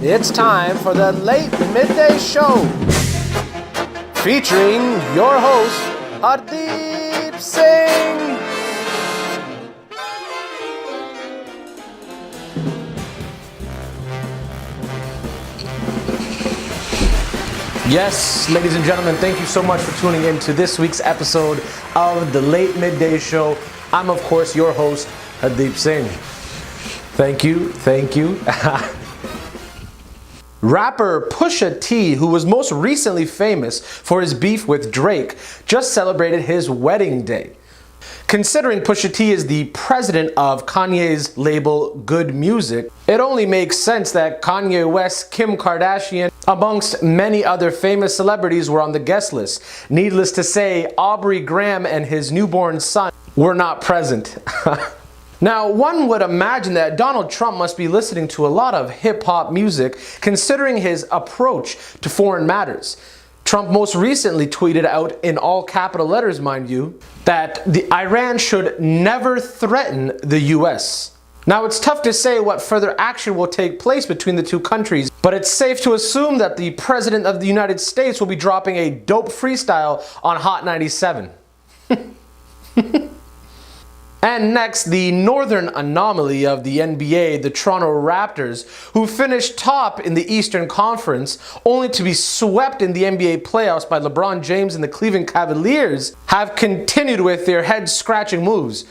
It's time for the Late Midday Show, featuring your host, Hardip Singh. Yes, ladies and gentlemen, thank you so much for tuning in to this week's episode of the Late Midday Show. I'm, of course, your host, Hardip Singh. Thank you. Rapper Pusha T, who was most recently famous for his beef with Drake, just celebrated his wedding day. Considering Pusha T is the president of Kanye's label Good Music, it only makes sense that Kanye West, Kim Kardashian, amongst many other famous celebrities were on the guest list. Needless to say, Aubrey Graham and his newborn son were not present. Now, one would imagine that Donald Trump must be listening to a lot of hip-hop music, considering his approach to foreign matters. Trump most recently tweeted out, in all capital letters mind you, that Iran should never threaten the US. Now, it's tough to say what further action will take place between the two countries, but it's safe to assume that the President of the United States will be dropping a dope freestyle on Hot 97. And next, the northern anomaly of the NBA, the Toronto Raptors, who finished top in the Eastern Conference, only to be swept in the NBA playoffs by LeBron James and the Cleveland Cavaliers, have continued with their head-scratching moves.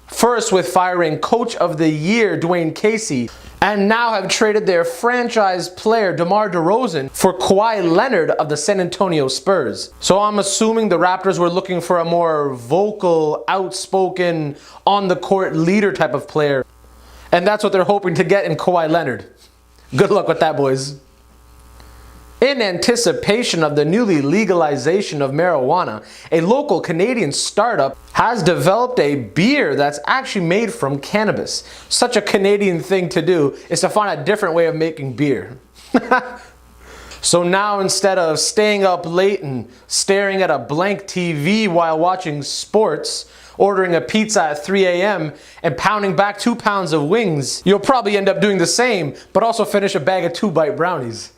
First with firing Coach of the Year Dwayne Casey, and now have traded their franchise player DeMar DeRozan for Kawhi Leonard of the San Antonio Spurs. So I'm assuming the Raptors were looking for a more vocal, outspoken, on-the-court leader type of player. And that's what they're hoping to get in Kawhi Leonard. Good luck with that, boys. In anticipation of the newly legalization of marijuana, a local Canadian startup has developed a beer that's actually made from cannabis. Such a Canadian thing to do is to find a different way of making beer. So now, instead of staying up late and staring at a blank TV while watching sports, ordering a pizza at 3 a.m. and pounding back 2 pounds of wings, you'll probably end up doing the same, but also finish a bag of 2-bite brownies.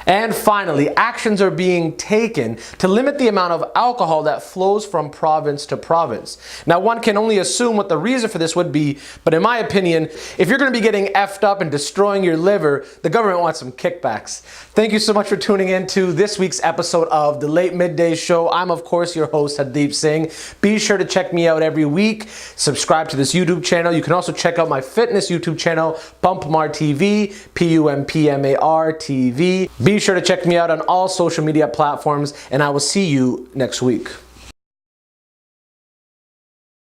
And finally, actions are being taken to limit the amount of alcohol that flows from province to province. Now, one can only assume what the reason for this would be, but in my opinion, if you're going to be getting effed up and destroying your liver, the government wants some kickbacks. Thank you so much for tuning in to this week's episode of the Late Midday Show. I'm, of course, your host, Hardip Singh. Be sure to check me out every week. Subscribe to this YouTube channel. You can also check out my fitness YouTube channel, Pumpmar TV, Pumpmar TV. Be sure to check me out on all social media platforms, and I will see you next week.